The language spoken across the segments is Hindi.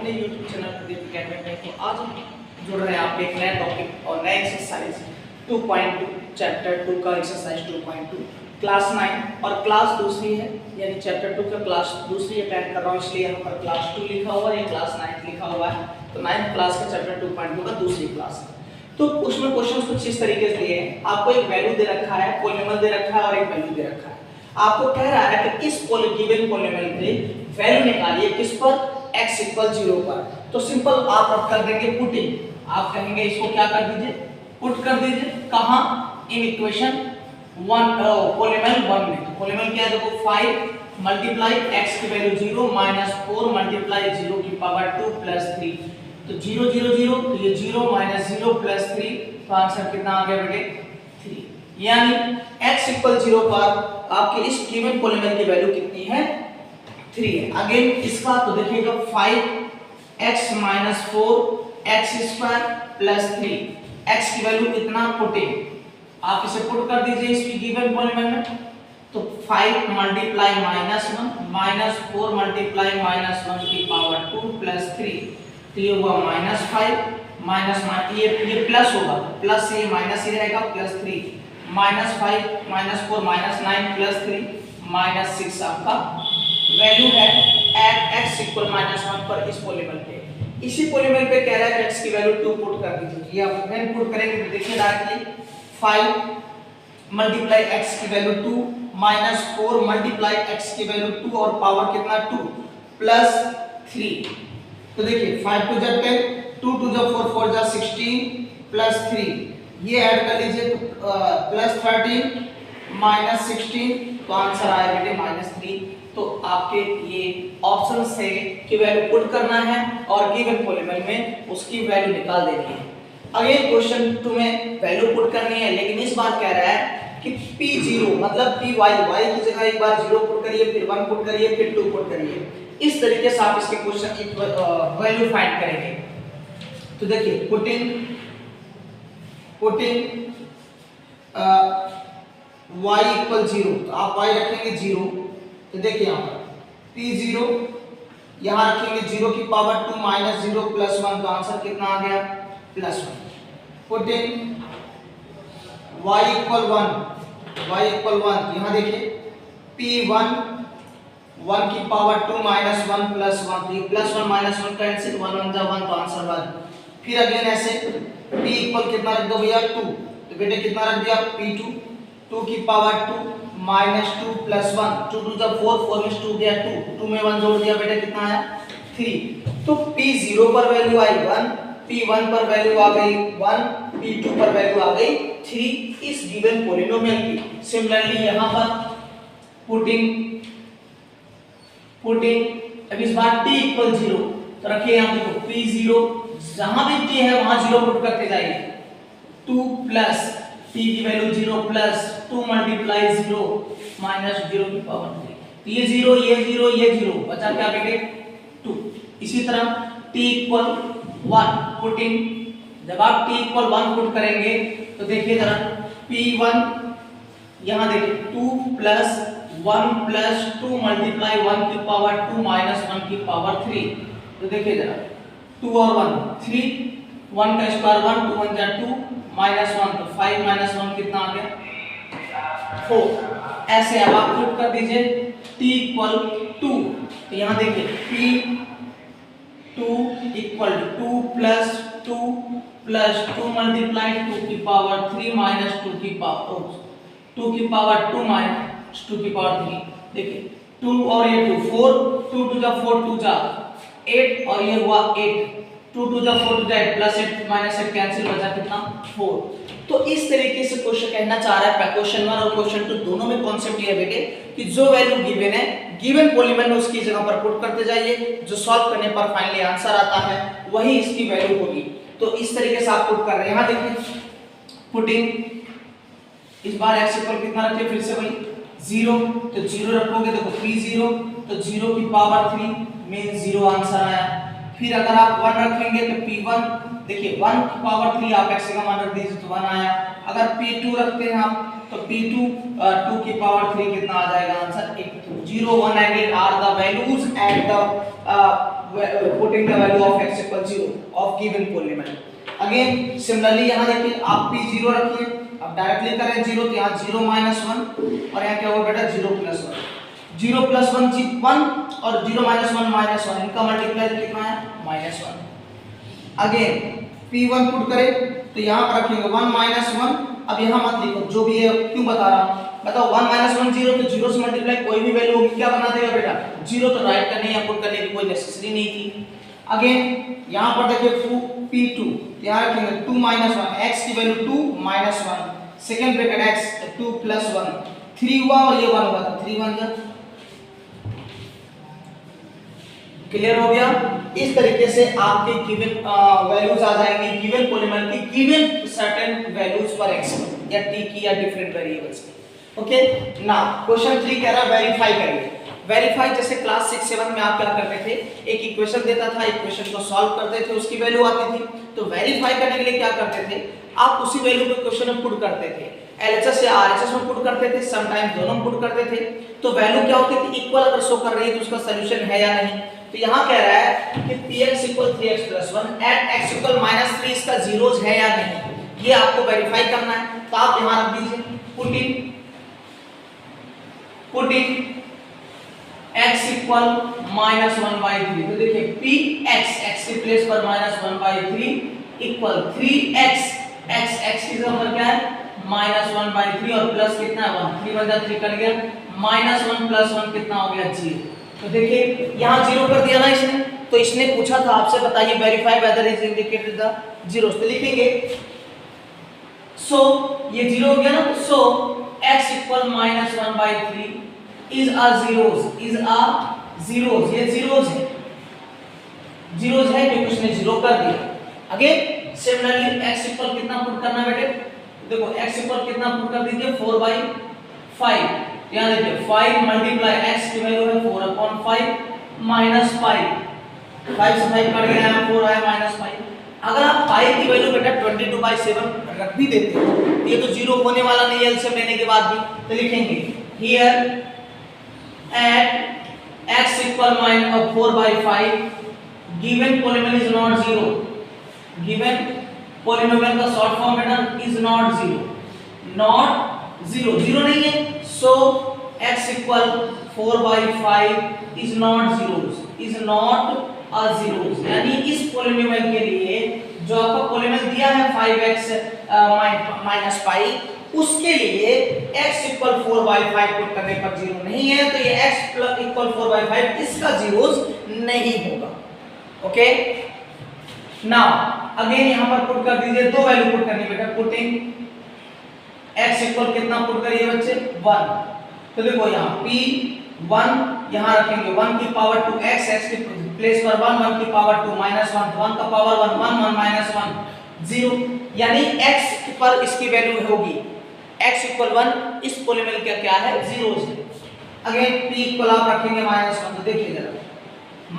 अपने YouTube चैनल प्रदीप अकेडमी में। तो आज हम जुड़ रहे हैं आपके एक नए टॉपिक और नए एक्सरसाइज 2.2 चैप्टर 2 का एक्सरसाइज 2.2 क्लास 9 और क्लास दूसरी है, यानी चैप्टर 2 का क्लास दूसरी अटेंड कर रहा हूँ, इसलिए यहाँ पर क्लास 2 लिखा हुआ है, क्लास 9 लिखा हुआ है। तो 9th क्लास का चैप्टर 2.2 का दूसरी क्लास है। तो उसमें क्वेश्चन कुछ इस तरीके से दिए हैं, आपको एक वैल्यू दे रखा है, पॉलीनोमियल दे रखा है और एक वैल्यू दे रखा है। आपको कह रहा है कि इस गिवन पॉलीनोमियल के वैल्यू निकालिए किस पर, x इक्वल 0 पर। तो सिंपल आप अब कर देंगे पुटिंग, आप कहेंगे इसको क्या कर दीजिए, पुट कर दीजिए। कहां? इन इक्वेशन 1 पॉलीनोमियल 1 में। तो पॉलीनोमियल क्या है, देखो 5 मल्टीप्लाई x की वैल्यू 0 माइनस 4 मल्टीप्लाई 0 की पावर 2 प्लस 3। तो 0 0 0, तो ये 0 माइनस 0 प्लस 3, तो आंसर कितना आ गया बेटे 3। यानी x इक्वल 0 पर आपके इस गिवन पॉलीनोमियल की वैल्यू कितनी है, 3 है। अगेन इसका तो देखिएगा 5x minus 4x square plus 3, x की वैल्यू कितना पुटिंग, आप इसे पुट कर दीजिए इसकी गिवन पॉलीनोमियल में। तो 5 multiply minus 1 minus 4 multiply minus 1 की पावर 2 प्लस 3, तो ये हुआ माइनस 5 माइनस ये प्लस होगा, प्लस से माइनस ही रहेगा, plus 3 minus 5 minus 4 minus 9 plus 3 minus 6 आपका वैल्यू है एट x इक्वल माइनस 1 पर इस पॉलीनोमियल पे। इसी पॉलीनोमियल पे कह रहा है कि x की वैल्यू 2 पुट कर दीजिए। ये आप व्हेन पुट करेंगे तो देखिए डायरेक्टली 5 मल्टीप्लाई x की वैल्यू 2 माइनस 4 मल्टीप्लाई x की वैल्यू 2 और पावर कितना 2 प्लस 3। तो देखिए 5 2 जा 10, 2 2 जा 4 4 जा 16 प्लस 3, ये ऐड कर लीजिए तो प्लस 13 माइनस 16, तो आंसर आया बेटे माइनस 3। तो आपके ये ऑप्शन से कि वैल्यू पुट करना है और गिवन पॉलीनोमियल में उसकी वैल्यू निकाल देनी है। अगेन क्वेश्चन 2 में वैल्यू पुट करनी है, लेकिन इस बार कह रहा है कि p0 मतलब py, y की जगह एक बार 0 पुट करिए, फिर 1 पुट करिए, फिर 2 पुट करिए। इस तरीके से आप इसके क्वेश्चन की वैल्यू फाइंड करेंगे। तो देखिए पुटिंग y इक्वल 0, तो आप y रखेंगे 0, तो देखिए यहाँ पर p0 यहाँ रखेंगे 0 की पावर 2 माइनस 0 प्लस 1, तो आंसर कितना आ गया प्लस 1। पुटिंग y इक्वल 1, यहाँ देखिए p1 1 की पावर 2 माइनस 1 प्लस 1, तो प्लस 1 माइनस 1 कैंसिल, 1 1 जा 1, तो आंसर 1। फिर अगेन ऐसे p इक्वल कितना रख दो भैया 2, तो बेटे कितना रख दिया p2 2 की पावर 2 माइनस 2 प्लस 1, 2 2 जा 4 4 में 2 गया 2, 2 में 1 जोड़ दिया बेटे कितना आया 3। तो p0 पर वैल्यू आई 1, p1 पर वैल्यू आ गई 1, p2 पर वैल्यू आ गई 3 इस गिवन पॉलीनोमियल की। सिमिलरली यहाँ पर पुटिंग अब इस बार t इक्वल 0, तो रखिए यहाँ देखो p0 जहां भी t है वहां 0 पुट करते जाइए। 2 प्लस t की वैल्यू 0 प्लस 2 मल्टीप्लाई 0 माइनस 0 की पावर 3, तो ये 0 ये 0 ये 0 बचा क्या बेटे 2। इसी तरह t इक्वल 1 पुटिंग, जब आप t इक्वल 1 पुट करेंगे तो देखिए जरा p1 यहाँ देखिए 2 प्लस 1 प्लस 2 मल्टीप्लाई 1 की पावर 2 माइनस 1 की पावर 3, तो देखिए जरा 2 और 1 3, 1 का स्क्वायर 1, 2 1 जा 2 माइनस 1, तो 5 माइनस 1 कितना आ गया 4। ऐसे अब आप पुट कर दीजिए t इक्वल 2, तो यहाँ देखिए p2 equal 2 plus 2 plus 2 multiply 2 की पावर 3 माइनस 2 की पावर 2 माइनस 2 की पावर 3, देखिए 2 और ये 2 4, 2 2 जा 4 2 जा 8 और ये हुआ 8, 2 2 जा 4 2 जा 8 प्लस 8 माइनस 8 कैंसिल, बचा कितना 4। तो इस तरीके से क्वेश्चन कहना चाह रहा है, क्वेश्चन 1 और क्वेश्चन 2 दोनों में कॉन्सेप्ट ये है बेटे कि जो वैल्यू गिवन है गिवन पॉलीनोमियल में उसकी जगह पर पुट करते जाइए, जो सॉल्व करने पर फाइनली आंसर आता है वही इसकी वैल्यू होगी। तो इस तरीके से आप पुट कर रहे हैं। यहाँ देखिए पुटिंग इस बार x इक्वल कितना रखिए, फिर से वही 0, तो 0 रखोगे देखो p0, तो 0 की पावर 3 मीन 0 आंसर आया। फिर अगर आप 1 रखेंगे तो p1 देखिए 1 की पावर 3 आप x का मान रख दीजिए तो 1 आया। अगर p2 रखते हैं आप तो p2 2 की पावर 3 कितना आ जाएगा answer 8। 0 1 and 8 are the values at the putting the value of x equal 0 of given polynomial. Again similarly यहाँ देखिए आप p 0 रखिए, अब डायरेक्टली करें 0 तो यहाँ 0 माइनस 1 और यहाँ क्या होगा बेटा 0 प्लस 1, 0 प्लस 1 जी 1 और 0 माइनस 1 माइनस 1, इनका मल्टीप्लाई कितना है माइनस 1। अगेन p1 पुट करें तो यहाँ पर रखेंगे 1 माइनस 1, अब यहाँ मत लिखो जो भी है, क्यों बता रहा हूँ बताओ 1 माइनस 1 0 तो 0 से मल्टीप्लाई कोई भी वैल्यू होगी क्या बना देगा बेटा 0, तो राइट करने या पुट करने की कोई नेसेसिटी नहीं थी। अगेन यहाँ पर देखिए p2 यहाँ रखेंगे 2 माइनस 1, x की value 2 minus 1, second bracket x 2 plus 1, 3 हुआ और ये 1 हुआ था 3 बन गया। क्लियर हो गया। इस तरीके से आपके गिवन वैल्यूज आ जाएंगे गिवन पॉलीनोमियल की given certain values for x या t की या डिफरेंट वेरिएबल्स की। ओके ना क्वेश्चन 3 कह रहा है वेरीफाई करिए। वेरीफाई जैसे क्लास 6 7 में आप क्या करते थे, एक इक्वेशन देता था, इक्वेशन को सॉल्व करते थे, उसकी वैल्यू आती थी, तो वेरीफाई करने के लिए क्या करते थे आप उसी वैल्यू को क्वेश्चन में पुट करते थे, एलएचएस या आरएचएस में पुट करते थे, समटाइम्स दोनों में पुट करते थे, तो वैल्यू क्या होती थी इक्वल अगर शो कर रही है तो उसका सॉल्यूशन है या नहीं। तो यहाँ कह रहा है कि px 3x 1 एट x -3 इसका जीरोस है या नहीं, ये आपको वेरीफाई करना है। तो आप यहाँ रख दीजिए पुट इन x -1/3, तो देखिए px x के प्लेस पर -1/3 इक्वल 3x x की जगह पर क्या है -1/3 और प्लस कितना है 1, 3 बचा 3 कट गया, -1 + 1 कितना हो गया 0। तो देखिए यहाँ 0 कर दिया ना इसने, तो इसने पूछा था आपसे बताइए verify whether is indicated the zeros, तो लिखेंगे सो ये 0 हो गया ना, सो x -1/3 is a zeros, ये zeros है क्योंकि उसने 0 कर दिया। अगेन सिमिलरली x इक्वल कितना पुट करना है बेटे, देखो x इक्वल कितना पुट कर दीजिए 4/5, यहाँ देखिए 5 मल्टीप्लाई x की वैल्यू है 4/5 माइनस 5, 5 से 5 कट गया है 4 आया -5। अगर आप 5 की वैल्यू बेटा 22/7 रख भी देते हो तो ये तो 0 होने वाला नहीं है एलसीएम लेने के बाद भी, तो लिखेंगे here at x equal -4/5 given polynomial is not 0, given polynomial का शॉर्ट फॉर्म बेटा is not 0 नहीं है, so x equal 4/5 is not a zeros, यानी इस polynomial के लिए जो आपका polynomial दिया है 5x minus pi उसके लिए x इक्वल 4/5 पुट करने पर 0 नहीं है, तो ये x इक्वल 4/5 इसका जीरोस नहीं होगा। ओके नाउ अगेन यहाँ पर पुट कर दीजिए, दो वैल्यू पुट करनी बेटा, पुटिंग x इक्वल कितना पुट करिए बच्चे 1, तो देखो यहाँ p1 यहाँ रखेंगे 1 की पावर 2 x के प्लेस पर 1 की पावर 2 -1 1 का पावर 1 -1 0, यानी x पर इसकी वैल्यू होगी x इक्वल 1, इस पॉलीनोमियल का क्या है जीरोस है। अगेन p इक्वल आप रखेंगे -1, तो देखिए जरा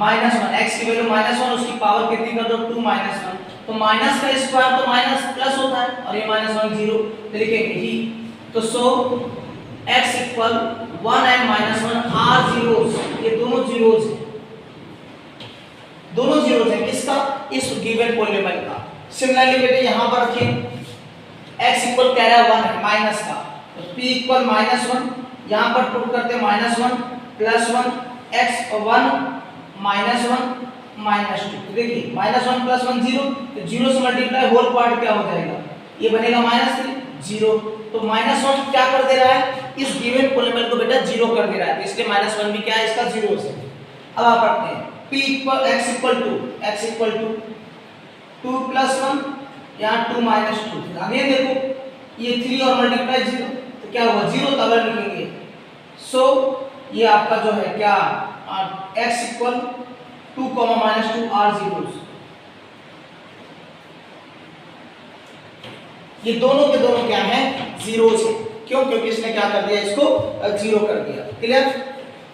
-1 x की वैल्यू -1 उसकी पावर कितनी कर दो 2 -1, तो माइनस का स्क्वायर तो माइनस प्लस होता है और ये -1 0, तो लिखेंगे ही, तो so x equal 1 and -1 are zeros, ये दोनों जीरोस हैं किसका इस गिवन पॉलीनोमियल का। सिमिलरली बेटे यहां पर रखें x इक्वल कह रहा है 1 है माइनस का, तो p इक्वल -1 यहां पर पुट करते हैं -1 +1 x 1 -1 -2, देखिए -1 + 1 0, तो 0 से मल्टीप्लाई होल पार्ट क्या हो जाएगा ये बनेगा -3 0, तो -1 क्या कर दे रहा है इस गिवन पॉलीनोमियल को बेटा 0 कर दे रहा है, तो इसलिए -1 भी क्या है इसका 0 है। अब आप रखते हैं p इक्वल x इक्वल 2 + 1 यहाँ 2 -2, अगेन देखो ये 3 और मल्टीप्लाई 0, तो क्या होगा 0 तब लिखेंगे, सो ये आपका जो है क्या x इक्वल 2, -2 आर जीरोस, ये दोनों के दोनों क्या है जीरोस है, क्यों क्योंकि इसने क्या कर दिया इसको 0 कर दिया। क्लियर।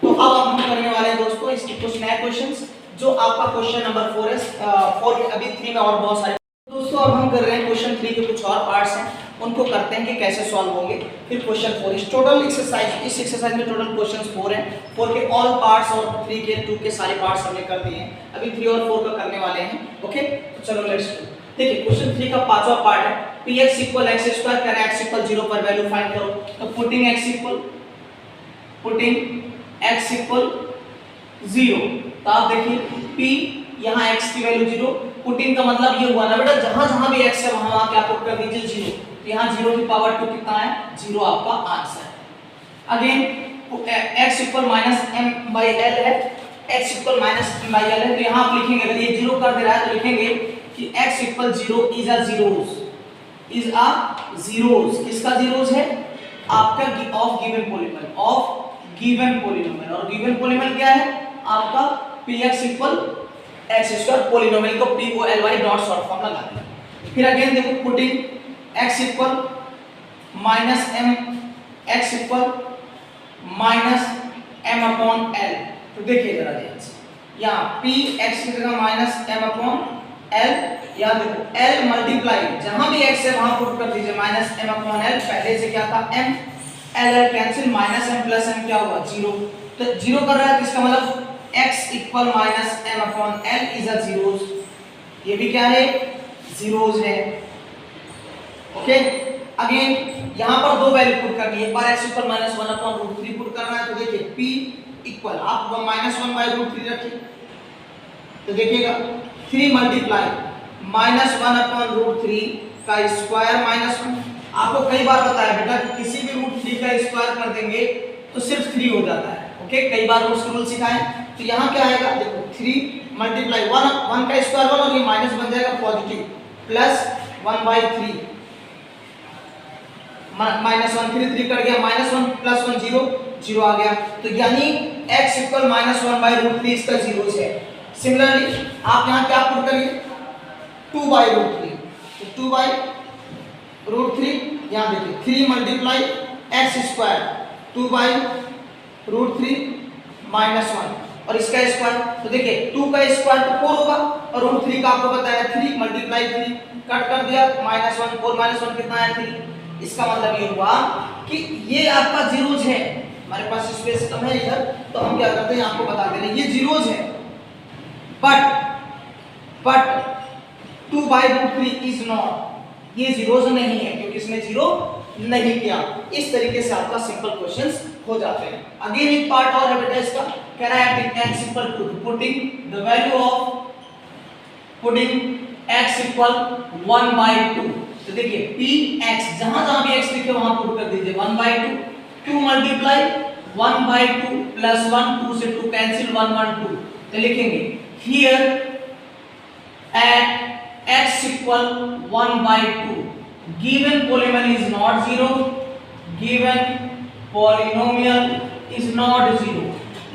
तो अब हम करने वाले हैं दोस्तों इसके कुछ नए क्वेश्चंस, जो आपका क्वेश्चन नंबर 4 है, 4 अभी 3 में और बहुत सारे दोस्तों अब हम कर रहे हैं क्वेश्चन 3 के कुछ और पार्ट्स हैं, उनको करते हैं कि कैसे सॉल्व होंगे। फिर क्वेश्चन 4 इस टोटल एक्सरसाइज, इस एक्सरसाइज में टोटल क्वेश्चंस 4 हैं। 4 के ऑल पार्ट्स और 3 के 2 के सारे पार्ट्स हमने कर दिए हैं। अभी 3 और 4 का करने वाले हैं। ओके, तो चलो लेट्स डू। देखिए क्वेश्चन 3 का पांचवा पार्ट है px इक्वल x स्क्वायर कर x इक्वल 0 पर वैल्यू फाइंड करो। तो पुटिंग x इक्वल 0, तो आप देखिए p यहाँ x की वैल्यू 0, पुटिंग का मतलब ये हुआ ना बेटा जहां जहां भी x है वहां क्या पुट कर दीजिए 0। तो यहाँ 0 की पावर 2 कितना है 0, आपका आंसर है। अगेन x इक्वल -m/l है, x इक्वल -m/l है, तो यहाँ आप लिखेंगे अगर ये 0 कर दे रहा है तो लिखेंगे कि x equal 0 is a zeros, किसका जीरोस है आपका ऑफ गिवन पॉलीनोमियल, और गिवन पॉलीनोमियल क्या है आपका px equal x square, polynomial को p-o-l-y डॉट शॉर्ट फॉर्म लगा दें। फिर अगेन देखो पुटिंग x इक्वल -m/l, तो देखिए जरा ध्यान से यहाँ px की जगह -m/l, यहाँ देखो l मल्टीप्लाई जहां भी x है वहां पुट कर दीजिए -m/l, पहले से क्या था m, l कैंसिल, -m+m क्या हुआ 0, तो 0 कर रहा है, इसका मतलब x equal -m/l is a zeros, ये भी क्या है जीरोस है। ओके, अगेन यहां पर दो वैल्यू पुट करनी है, एक बार x इक्वल -1/√3 पुट करना है, तो देखिए p इक्वल आप -1/√3 रखिए, तो देखिएगा 3 मल्टीप्लाई -1/√3 का स्क्वायर -1, आपको कई बार बताया बेटा कि किसी भी √3 का स्क्वायर कर देंगे तो सिर्फ 3 हो जाता है। ओके, कई बार उसका रूल सिखाएं, तो यहाँ क्या आएगा देखो 3 मल्टीप्लाई 1 का स्क्वायर 1 और ये माइनस बन जाएगा पॉजिटिव, प्लस 1/3 -1 3 कट गया, -1 + 1 0 आ गया, तो यानी x इक्वल -1/√3 इसका जीरोस है। सिमिलरली आप यहाँ क्या पुट करिए 2/√3, तो 2/√3 यहाँ देखिए 3 मल्टीप्लाई x स्क्वायर 2/√3 -1 और इसका स्क्वायर, तो देखिए 2 का स्क्वायर तो 4 होगा और √3 का आपको बताया 3 मल्टीप्लाई 3 कट कर दिया -1, 4 -1 कितना है 3, इसका मतलब ये हुआ कि ये आपका जीरोस है। हमारे पास स्पेस कम है इधर, तो हम क्या करते हैं आपको बता दे रहे हैं ये जीरोस है, बट 2/√3 इज नॉट, ये जीरोस नहीं है क्योंकि इसने जीरो नहीं किया। इस तरीके से आपका सिंपल क्वेश्चंस हो जाते हैं। अगेन एक पार्ट और है बेटा इसका, कह रहा है x equal to putting the value of x equal 1/2, तो देखिए px जहां जहां भी x लिखे वहां पुट कर दीजिए 1/2, 2 मल्टीप्लाई 1/2 प्लस 1, 2 से 2 कैंसिल 1 1 2, तो लिखेंगे here at x equal 1/2 given polynomial is not 0, given polynomial is not 0,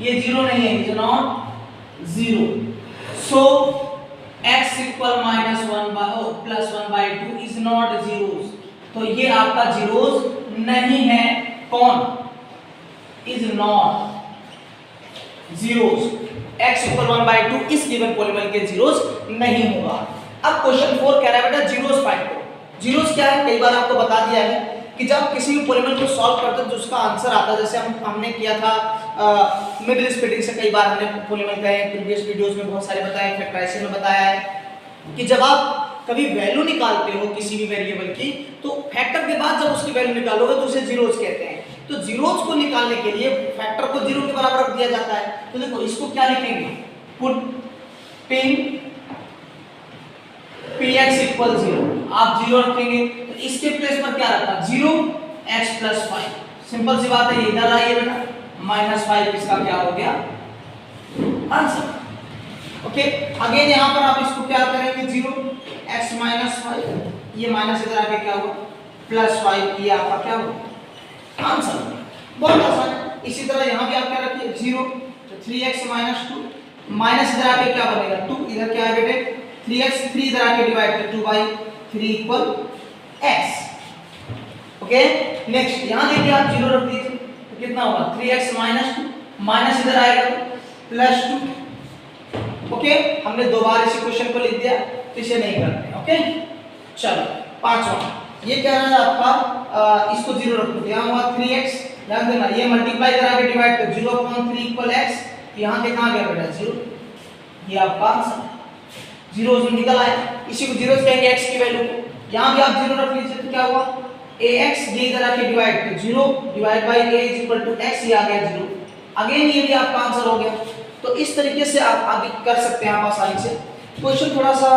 ये 0 नहीं है, is not 0, so x equal -1 plus 1/2 is not zeros, तो ये आपका जीरोस नहीं है, कौन is not zeros, x equal 1/2 इस गिवन पॉलीनोमियल के जीरोस नहीं होगा। अब क्वेश्चन 4 कह रहा है बेटा जीरोस फाइंड करो। जीरोस क्या है, कई बार आपको बता दिया है कि जब किसी भी पॉलीनोमियल को सॉल्व करते हैं तो उसका आंसर आता है, जैसे हमने किया था मिडिल स्प्लिटिंग से, कई बार हमने पॉलीनोमियल का प्रीवियस वीडियोस में बहुत सारे बताए, फैक्टराइजेशन में बताया है कि जब आप कभी वैल्यू निकालते हो किसी भी वेरिएबल की, तो फैक्टर के बाद जब उसकी वैल्यू निकालोगे तो उसे जीरोस कहते हैं। तो जीरोस को निकालने के लिए फैक्टर को 0 के बराबर रख दिया जाता है, तो देखो इसको क्या लिखेंगे, पुटिंग px इक्वल 0, आप 0 रखेंगे तो इसके प्लेस पर क्या रखा 0 x + 5, सिंपल सी बात है, ये इधर आइए बेटा -5 इसका क्या हो गया आंसर। ओके, अगेन यहां पर आप इसको क्या करेंगे 0 x - 5, ये माइनस इधर आके क्या होगा +5, ये आपका क्या होगा आंसर। बहुत आसान है। इसी तरह यहां भी आप क्या रखिए 0, तो 3x - 2, माइनस इधर आके क्या बनेगा 2, इधर क्या है बेटे 3x, 3 इधर आके डिवाइड कर 2/3 इक्वल x। ओके, नेक्स्ट यहां देखिए आप 0 रख दीजिए तो कितना होगा 3x - 2, माइनस इधर आएगा +2 ओके, हमने 2 बार इसी क्वेश्चन को लिख दिया, तो इसे नहीं करते। ओके, चलो पांचवा ये कह रहा है आपका इसको 0 रख दो, यहाँ हुआ 3x, ध्यान देना ये मल्टीप्लाई करा के डिवाइड कर 0/3 इक्वल x, यहाँ के कहाँ गया बेटा 0, ये आपका आंसर 0 जो निकल आया, इसी को 0 से कहेंगे x की वैल्यू को, यहाँ भी आप 0 रख लीजिए तो क्या हुआ ax, ये इधर आके डिवाइड कर 0 divide by a is equal to x, ये आ गया 0, अगेन ये भी आपका आंसर हो गया। तो इस तरीके से आप आगे कर सकते हैं आप आसानी से। क्वेश्चन थोड़ा सा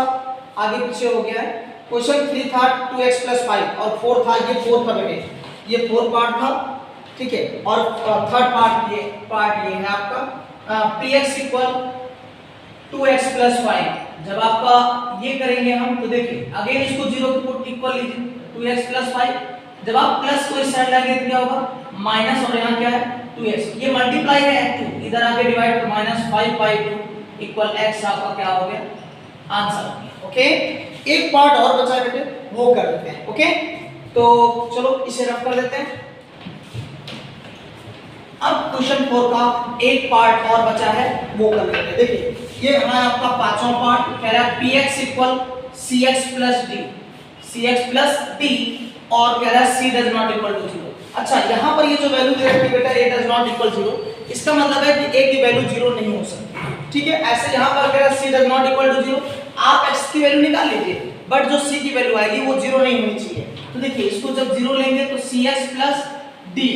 आगे पीछे हो गया है, क्वेश्चन 3 था 2x + 5 और 4 था, ये 4 था बेटे, ये 4 पार्ट था, ठीक है, और थर्ड पार्ट ये है आपका px इक्वल 2x + 5। जब आपका ये करेंगे हम तो देखिए अगेन इसको 0 के पुट इक्वल लीजिए 2x + 5, जब आप प्लस को इस साइड लाएंगे तो क्या होगा माइनस, और यहाँ क्या है 2x, ये मल्टीप्लाई है 2 इधर आके डिवाइड तो -5/2 इक्वल x, आपका क्या हो गया आंसर। ओके, एक पार्ट और बचा है बेटे, वो कर देते हैं। ओके, तो चलो इसे रफ कर देते हैं। अब क्वेश्चन 4 का एक पार्ट और बचा है, वो कर लेते हैं। देखिए ये हमारा आपका पांचवा पार्ट कह रहा है px equal cx + d, cx + d, और कह रहा है c does not equal to 0। अच्छा, यहाँ पर ये जो वैल्यू दे रखी है बेटा a डज नॉट इक्वल 0, इसका मतलब है कि a की वैल्यू 0 नहीं हो सकती, ठीक है। ऐसे यहाँ पर कह रहा है c does not equal to 0, आप x की वैल्यू निकाल लीजिए, बट जो c की वैल्यू आएगी वो 0 नहीं होनी चाहिए। तो देखिए इसको जब 0 लेंगे तो cx + d,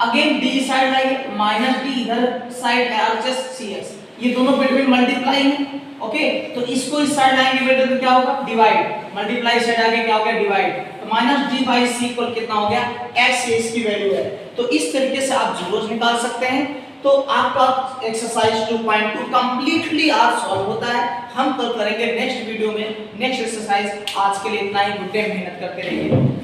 again d side लाएंगे -d इधर साइड RHS cx, ये दोनों बिटवीन मल्टीप्लाई है। ओके, तो इसको इस साइड लाएंगे बेटा तो क्या होगा डिवाइड, मल्टीप्लाई साइड आगे क्या हो गया डिवाइड, तो -d/c इक्वल कितना हो गया x, ये इसकी वैल्यू है। तो इस तरीके से आप जीरोस निकाल सकते हैं। तो आपका एक्सरसाइज 2.2 कंप्लीटली आज सॉल्व होता है। हम कल करेंगे नेक्स्ट वीडियो में नेक्स्ट एक्सरसाइज। आज के लिए इतना ही, गुड डे, मेहनत करते रहिए।